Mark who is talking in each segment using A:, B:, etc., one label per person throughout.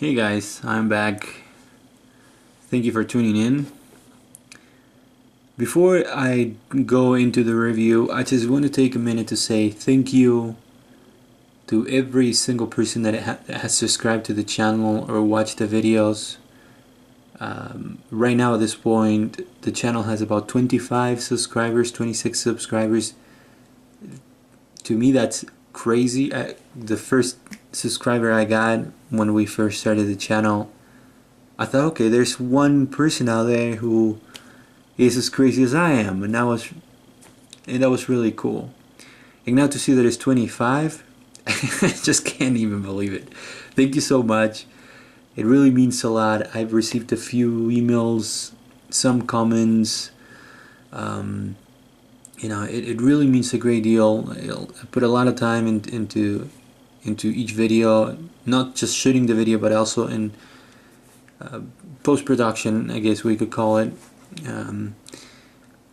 A: Hey guys, I'm back. Thank you for tuning in. Before I go into the review, I just want to take a minute to say thank you to every single person that has subscribed to the channel or watched the videos. Right now at this point, the channel has about 25 subscribers, 26 subscribers. To me, that's crazy. The first subscriber I got when we first started the channel, I thought, okay, there's one person out there who is as crazy as I am, and that was really cool. And now to see that it's 25, I just can't even believe it. Thank you so much. It really means a lot. I've received a few emails, some comments. It really means a great deal. I put a lot of time into each video, not just shooting the video, but also in post-production, I guess we could call it. And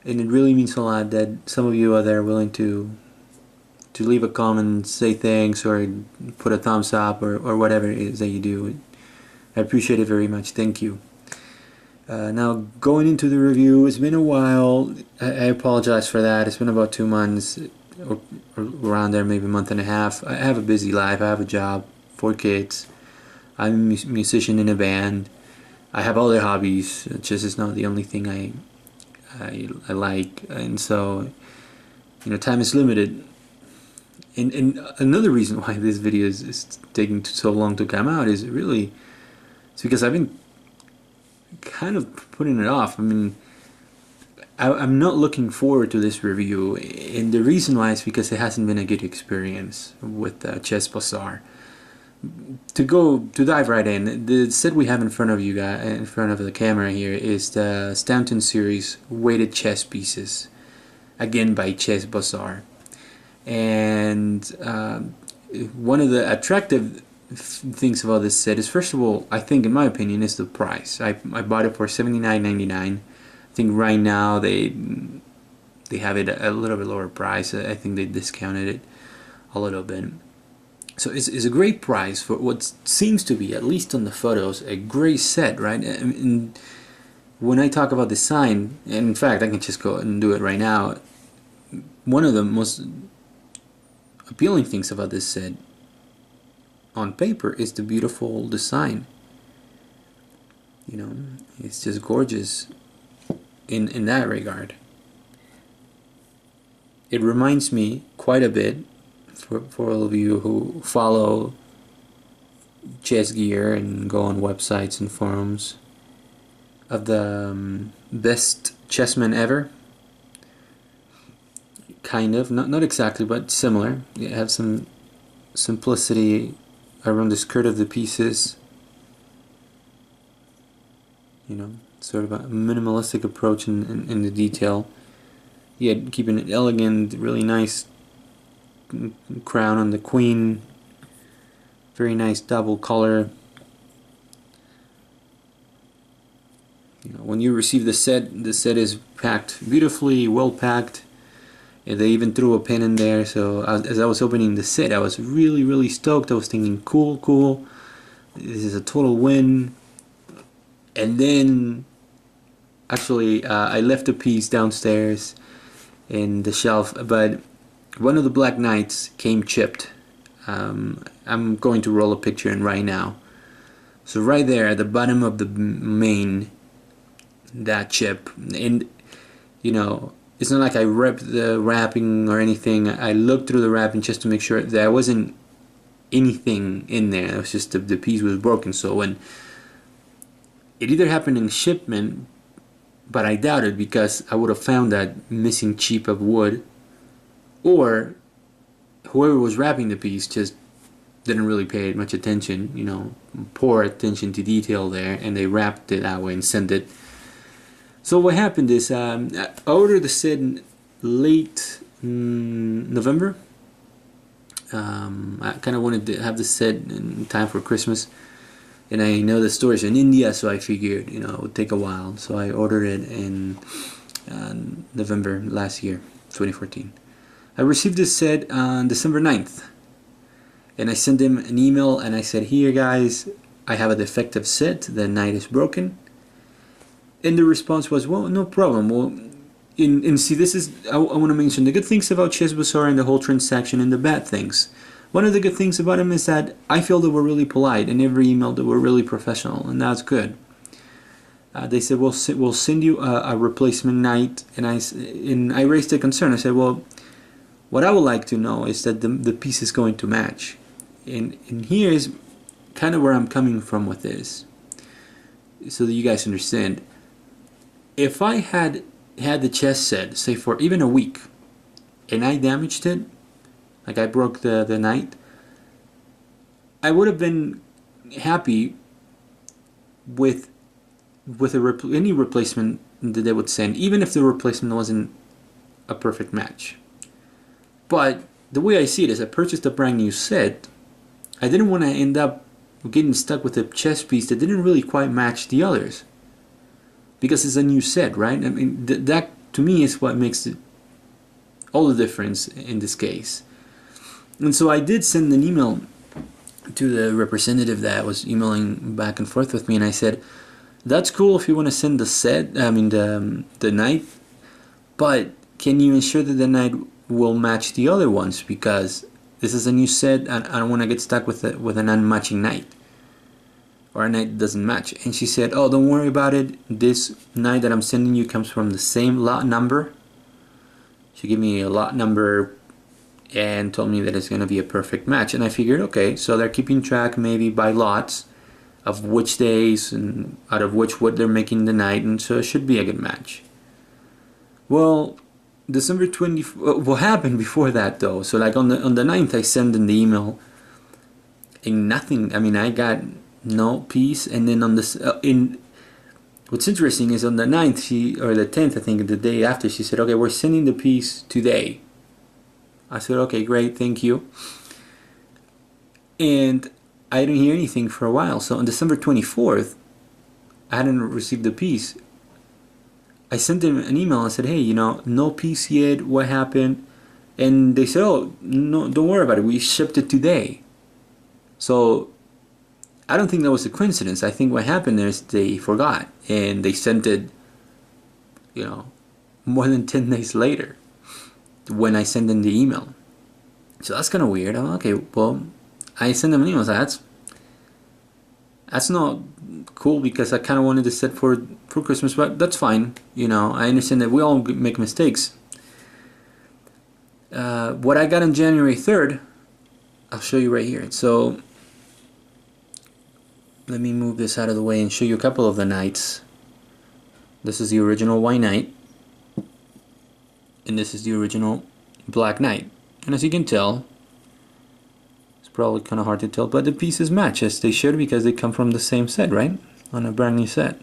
A: it really means a lot that some of you are there willing to leave a comment, say thanks, or put a thumbs up, or whatever it is that you do. I appreciate it very much. Thank you. Now, going into the review, it's been a while. I apologize for that. It's been about 2 months, or around there, maybe a month and a half. I have a busy life. I have a job, 4 kids. I'm a musician in a band. I have other hobbies. Chess is not the only thing I like, and so time is limited. And another reason why this video is taking so long to come out is really it's because I've been kind of putting it off. I mean, I'm not looking forward to this review, and the reason why is because it hasn't been a good experience with Chessbazzar. To dive right in, the set we have in front of you guys, in front of the camera here, is the Staunton series weighted chess pieces, again by Chessbazzar. And one of the attractive things about this set is, first of all, I think in my opinion, is the price. I bought it for $79.99. I think right now they have it at a little bit lower price. I think they discounted it a little bit. So it's a great price for what seems to be, at least on the photos, a great set, right? And when I talk about design, and in fact I can just go and do it right now, one of the most appealing things about this set on paper is the beautiful design. It's just gorgeous in that regard. It reminds me quite a bit, for all of you who follow chess gear and go on websites and forums, of the best chessmen ever. Kind of, not exactly, but similar. You have some simplicity around the skirt of the pieces. Sort of a minimalistic approach in the detail. Yet keeping it elegant, really nice crown on the queen. Very nice double color. When you receive the set is packed beautifully, well packed. And they even threw a pin in there, so as I was opening the set, I was really stoked. I was thinking, cool, this is a total win. And then, actually, I left a piece downstairs in the shelf, but one of the black knights came chipped. I'm going to roll a picture in right now. So right there at the bottom of the main, that chip, and it's not like I ripped the wrapping or anything. I looked through the wrapping just to make sure there wasn't anything in there. It was just the piece was broken. So when it either happened in shipment, but I doubt it because I would have found that missing chip of wood, or whoever was wrapping the piece just didn't really pay much attention, poor attention to detail there, and they wrapped it that way and sent it. So what happened is, I ordered the set in late November. I kind of wanted to have the set in time for Christmas, and I know the store's in India, so I figured it would take a while. So I ordered it in November last year, 2014. I received this set on December 9th, and I sent them an email and I said, here guys, I have a defective set, the knight is broken. And the response was, well, no problem. Well, and see, this is, I want to mention the good things about Chessbazzar and the whole transaction and the bad things. One of the good things about them is that I feel they were really polite, and every email they were really professional, and that's good. They said, we'll send you a replacement knight, and I raised a concern. I said, well, what I would like to know is that the piece is going to match. And here is kind of where I'm coming from with this, so that you guys understand. If I had the chess set, say for even a week, and I damaged it, like I broke the knight, I would have been happy with any replacement that they would send, even if the replacement wasn't a perfect match. But the way I see it is, I purchased a brand new set. I didn't want to end up getting stuck with a chess piece that didn't really quite match the others, because it's a new set, right? I mean, that to me is what makes it all the difference in this case. And so I did send an email to the representative that was emailing back and forth with me, and I said, that's cool if you want to send the set, I mean the knight, but can you ensure that the knight will match the other ones, because this is a new set and I don't want to get stuck with an unmatching knight, or a knight that doesn't match. And she said, oh, don't worry about it, this knight that I'm sending you comes from the same lot number. She gave me a lot number and told me that it's going to be a perfect match. And I figured, okay, so they're keeping track maybe by lots of which days and out of which wood they're making the knight, and so it should be a good match. Well, December 20, what happened before that though? So like on the 9th I sent in the email and nothing. I mean, I got no piece. And then on this what's interesting is on the 9th or the 10th, I think, the day after, she said, okay, we're sending the piece today. I said, okay, great, thank you. And I didn't hear anything for a while. So on December 24th, I hadn't received the piece. I sent them an email and said, hey, you know, no piece yet, what happened? And they said, oh, no, don't worry about it, we shipped it today. So I don't think that was a coincidence. I think what happened is they forgot and they sent it, you know, more than 10 days later when I sent them the email. So that's kind of weird. I'm like, okay, well, I sent them an email. So that's not cool, because I kind of wanted to set for Christmas, but that's fine. You know, I understand that we all make mistakes. What I got on January 3rd, I'll show you right here. So let me move this out of the way and show you a couple of the knights. This is the original white knight, and this is the original black knight. And as you can tell, it's probably kind of hard to tell, but the pieces match as they should, because they come from the same set, right? On a brand new set.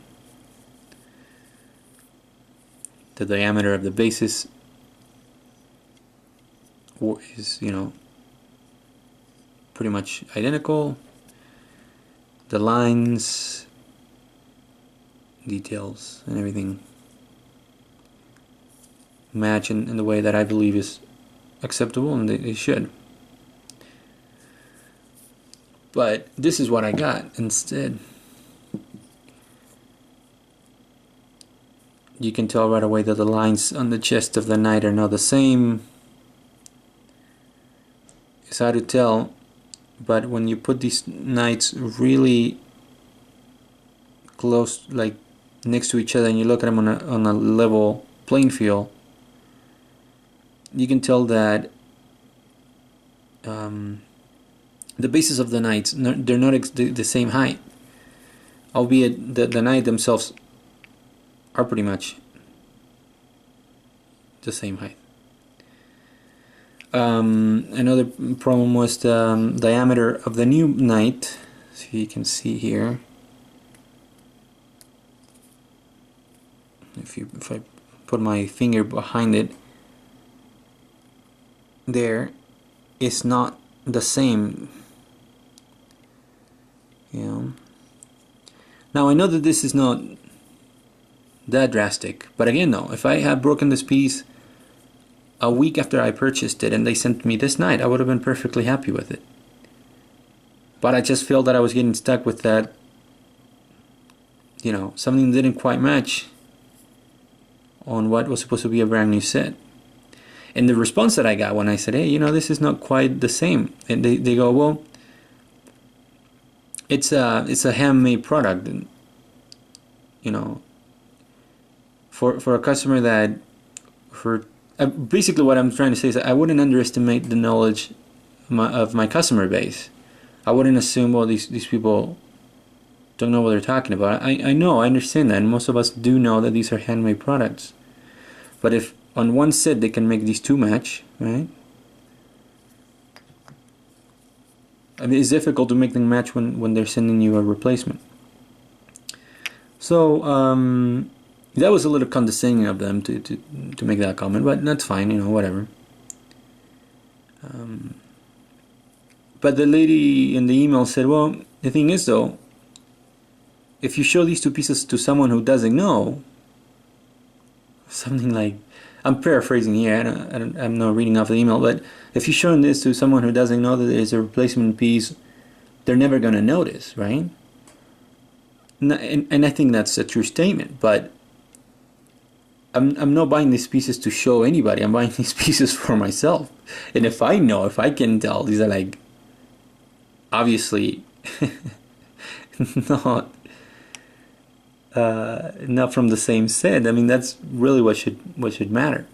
A: The diameter of the bases is, you know, pretty much identical. The lines, details, and everything match in the way that I believe is acceptable, and they should. But this is what I got instead. You can tell right away that the lines on the chest of the knight are not the same. It's hard to tell, but when you put these knights really close, like next to each other, and you look at them on a level playing field, you can tell that the bases of the knights, they're not the same height, albeit the knight themselves are pretty much the same height. Another problem was the diameter of the new knight. So you can see here, if I put my finger behind it, there is not the same, you know. Now I know that this is not that drastic, but again, though, if I had broken this piece a week after I purchased it and they sent me this knight, I would have been perfectly happy with it, but I just felt that I was getting stuck with that, something didn't quite match on what was supposed to be a brand new set. And the response that I got when I said, hey, this is not quite the same, and they go, well, it's a handmade product, and for a customer that, for basically what I'm trying to say is that I wouldn't underestimate the knowledge of my customer base. I wouldn't assume, well, these people don't know what they're talking about. I know, I understand that, and most of us do know that these are handmade products. But if on one set they can make these two match, right? I mean, it's difficult to make them match when they're sending you a replacement. So that was a little condescending of them to make that comment, but that's fine, whatever. But the lady in the email said, well, the thing is though, if you show these two pieces to someone who doesn't know, something like, I'm paraphrasing here, I'm not reading off the email, but if you're showing this to someone who doesn't know that there's a replacement piece, they're never going to notice, right? And I think that's a true statement, but I'm not buying these pieces to show anybody. I'm buying these pieces for myself. And if I can tell, these are like, obviously, not from the same set. I mean, that's really what should matter.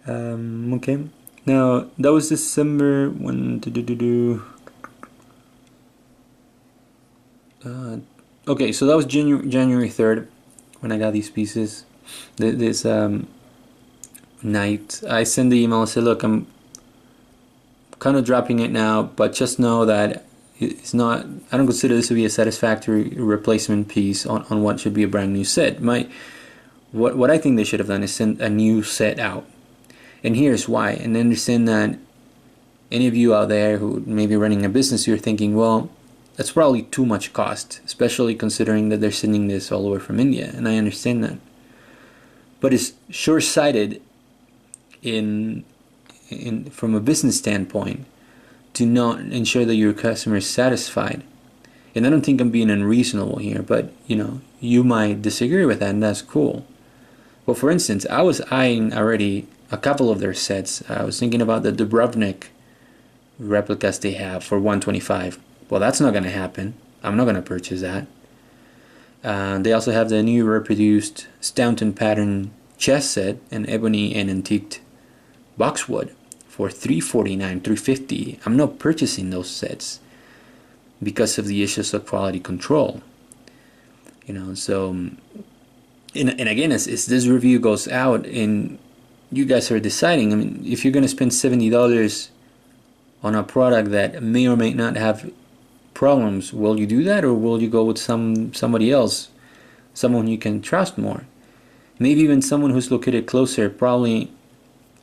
A: Okay. Now that was December. Okay, so that was January 3rd when I got these pieces. This night, I sent the email and said, look, I'm kind of dropping it now, but just know that it's not, I don't consider this to be a satisfactory replacement piece on what should be a brand new set. What I think they should have done is send a new set out. And here's why. And understand that any of you out there who may be running a business, you're thinking, well, that's probably too much cost, especially considering that they're sending this all the way from India. And I understand that. But it's short-sighted from a business standpoint to not ensure that your customer is satisfied. And I don't think I'm being unreasonable here, but you might disagree with that, and that's cool. Well, for instance, I was eyeing already a couple of their sets. I was thinking about the Dubrovnik replicas they have for $125. Well, that's not going to happen. I'm not going to purchase that. They also have the new reproduced Staunton pattern chess set in ebony and antiqued boxwood for $349, $350. I'm not purchasing those sets because of the issues of quality control. So, and again, as this review goes out and you guys are deciding, I mean, if you're going to spend $70 on a product that may or may not have problems, will you do that, or will you go with somebody else, someone you can trust more? Maybe even someone who's located closer, probably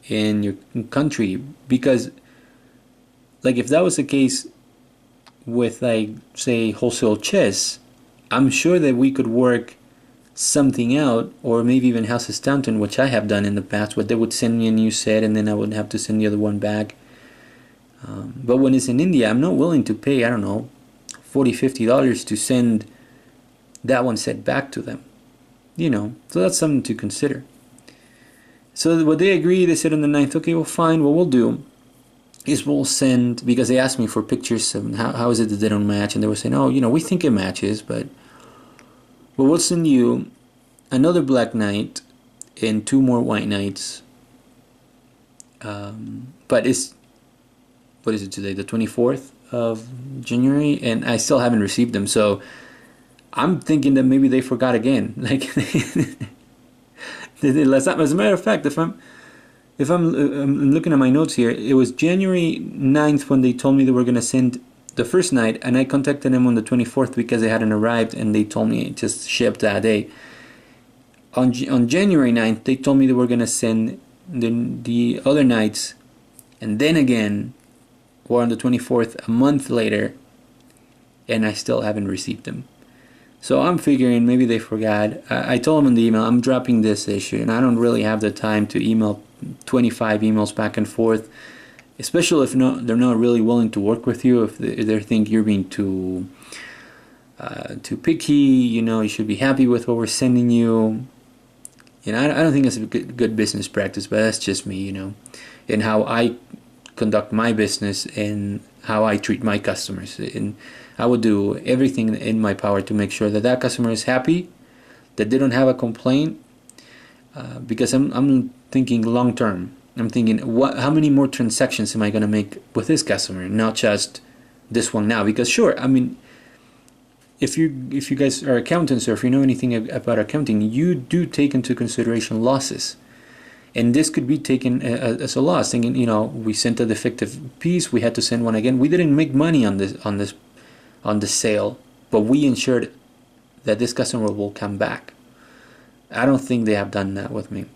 A: in your country, because like if that was the case with, like, say, wholesale chess, I'm sure that we could work something out, or maybe even House of Staunton, which I have done in the past, where they would send me a new set and then I would have to send the other one back. But when it's in India, I'm not willing to pay, I don't know, $40, $50 to send that one set back to them. So that's something to consider. So what they agreed, they said on the 9th, okay, well, fine, what we'll do is we'll send, because they asked me for pictures of how is it that they don't match, and they were saying, oh, we think it matches, but we'll send you another black knight and 2 more white knights. But it's, what is it today, the 24th of January, and I still haven't received them, so I'm thinking that maybe they forgot again. Like, as a matter of fact, if I'm looking at my notes here, it was January 9th when they told me they were going to send the first night, and I contacted them on the 24th because they hadn't arrived, and they told me it just shipped that day. On January 9th, they told me they were going to send the other nights, and then again, or on the 24th, a month later, and I still haven't received them. So I'm figuring maybe they forgot. I told them in the email, I'm dropping this issue, and I don't really have the time to email 25 emails back and forth especially if they're not really willing to work with you. If they think you're being too picky, you should be happy with what we're sending you. I don't think it's a good business practice, but that's just me, and how I conduct my business and how I treat my customers. And I would do everything in my power to make sure that that customer is happy, that they don't have a complaint, because I'm thinking long term. I'm thinking, how many more transactions am I going to make with this customer, not just this one now? Because sure, I mean, if you guys are accountants, or if you know anything about accounting, you do take into consideration losses, and this could be taken as a loss. Thinking, we sent a defective piece, we had to send one again. We didn't make money on the sale, but we ensured that this customer will come back. I don't think they have done that with me.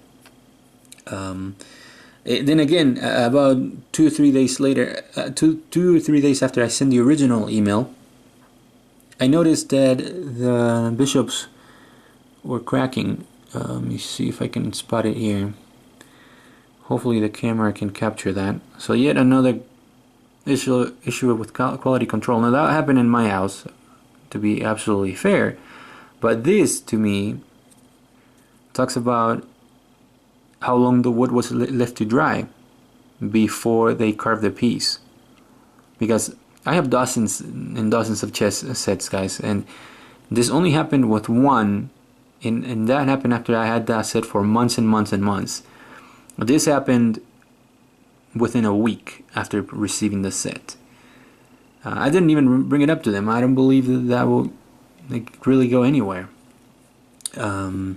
A: Then again, about 2 or 3 days later, 2 or 3 days after I sent the original email, I noticed that the bishops were cracking. Let me see if I can spot it here. Hopefully the camera can capture that. So yet another issue with quality control. Now that happened in my house, to be absolutely fair. But this, to me, talks about how long the wood was left to dry before they carved the piece. Because I have dozens and dozens of chess sets, guys, and this only happened with one, and that happened after I had that set for months and months and months. This happened within a week after receiving the set. I didn't even bring it up to them. I don't believe that will really go anywhere. The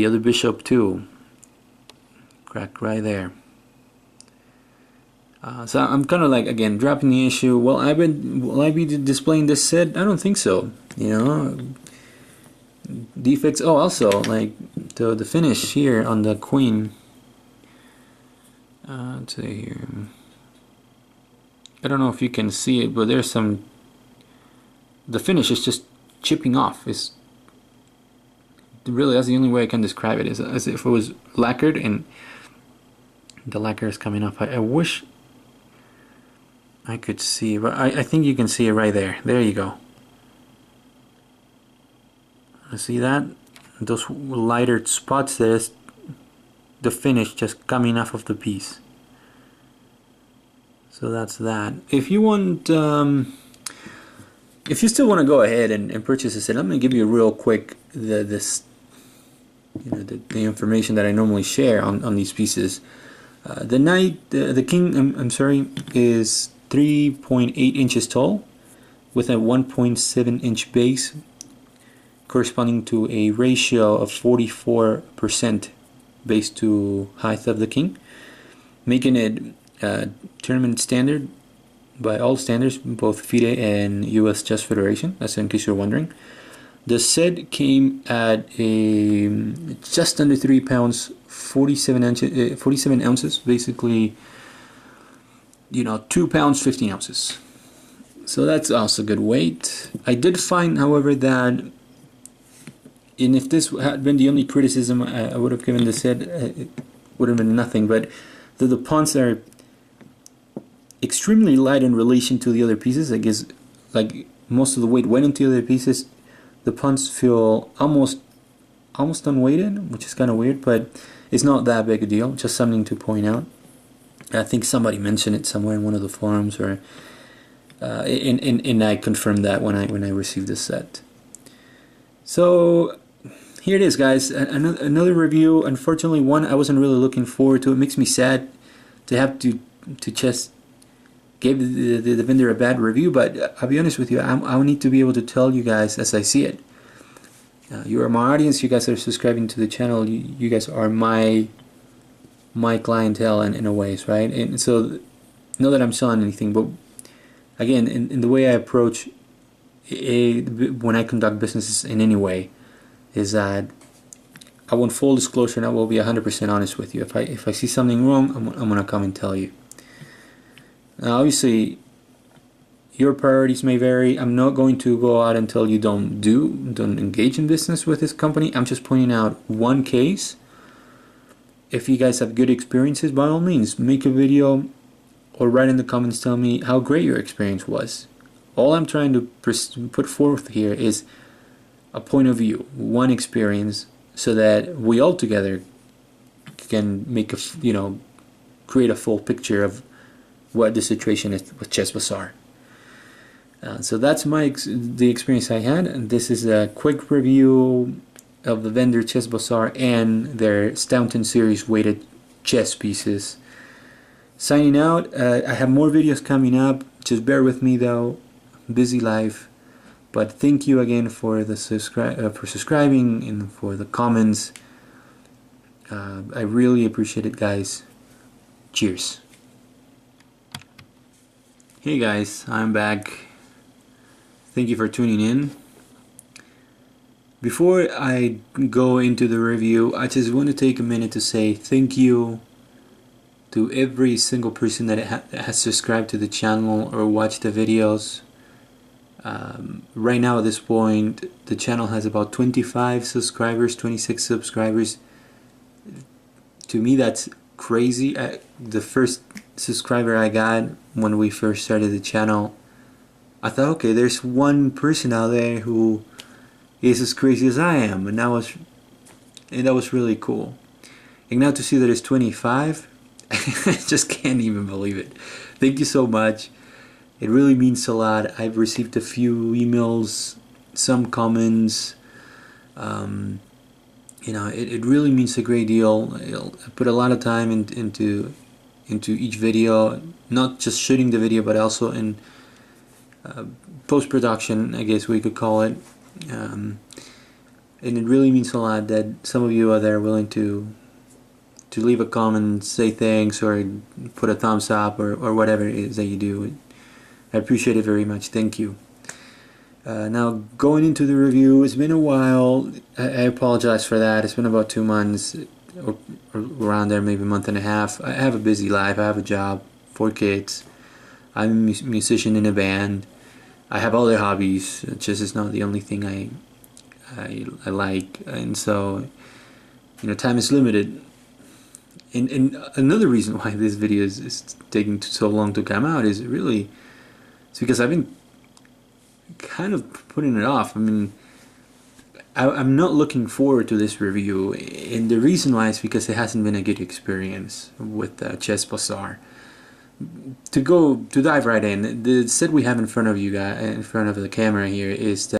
A: other bishop too, cracked right there. So I'm kind of like, again, dropping the issue. Will I be displaying this set? I don't think so. Defects. Oh, also like the finish here on the queen. Let's see here. I don't know if you can see it, but there's some. The finish is just chipping off. It's really, that's the only way I can describe it. Is as if it was lacquered and the lacquer is coming off. I wish I could see, but I think you can see it right there. There you go. See that? Those lighter spots, there's the finish just coming off of the piece. So that's that. If you want, if you still want to go ahead and purchase this set, I'm going to give you a real quick the information that I normally share on these pieces. The knight, the king, I'm sorry, is 3.8 inches tall with a 1.7 inch base, corresponding to a ratio of 44% base to height of the king, making it tournament standard by all standards, both FIDE and US Chess Federation. That's in case you're wondering. The set came at just under 3 pounds, 47 ounces, basically, 2 pounds 15 ounces. So that's also good weight. I did find, however, that, and if this had been the only criticism I would have given the set, it would have been nothing, but the pawns are extremely light in relation to the other pieces. I guess like most of the weight went into the other pieces. The pawns feel almost unweighted, which is kind of weird, but it's not that big a deal. Just something to point out. I think somebody mentioned it somewhere in one of the forums, or and I confirmed that when I received this set. So here it is, guys. Another review. Unfortunately, one I wasn't really looking forward to. It makes me sad to have to just give the vendor a bad review, but I'll be honest with you, I need to be able to tell you guys as I see it. You are my audience. You guys are subscribing to the channel. You guys are my clientele in a ways, right? And so, not that I'm selling anything, but again, in the way I approach when I conduct businesses in any way, is that I want full disclosure, and I will be 100% honest with you. If I see something wrong, I'm gonna come and tell you. Now, obviously, your priorities may vary. I'm not going to go out and tell you don't engage in business with this company. I'm just pointing out one case. if you guys have good experiences, by all means, make a video or write in the comments, tell me how great your experience was. All I'm trying to put forth here is a point of view, one experience, so that we all together can make a, create a full picture of what the situation is with Chessbazzar. So that's the experience I had, and this is a quick review of the vendor Chessbazzar and their Staunton series weighted chess pieces. Signing out. I have more videos coming up. Just bear with me though. Busy life. But thank you again for the subscribing and for the comments. I really appreciate it, guys. Cheers. Hey guys, I'm back. Thank you for tuning in. Before I go into the review, I just want to take a minute to say thank you to every single person that has subscribed to the channel or watched the videos. Right now at this point, the channel has about 25 subscribers, 26 subscribers. To me, that's crazy. The first subscriber I got when we first started the channel, I thought, okay, there's one person out there who is as crazy as I am, and that was really cool. And now to see that it's 25, I just can't even believe it. Thank you so much. It really means a lot. I've received a few emails, some comments. It really means a great deal. I put a lot of time into each video, not just shooting the video, but also in post-production, I guess we could call it. And it really means a lot that some of you are there willing to leave a comment, say thanks, or put a thumbs up, or whatever it is that you do. I appreciate it very much. Thank you. Now, going into the review, it's been a while. I apologize for that. It's been about 2 months, or around there, maybe a month and a half. I have a busy life. I have a job, 4 kids. I'm a musician in a band. I have other hobbies. Chess is not the only thing I like, and so time is limited. And another reason why this video is taking so long to come out is really it's because I've been kind of putting it off. I mean, I'm not looking forward to this review, and the reason why is because it hasn't been a good experience with Chessbazzar. To dive right in, the set we have in front of you guys, in front of the camera here, is that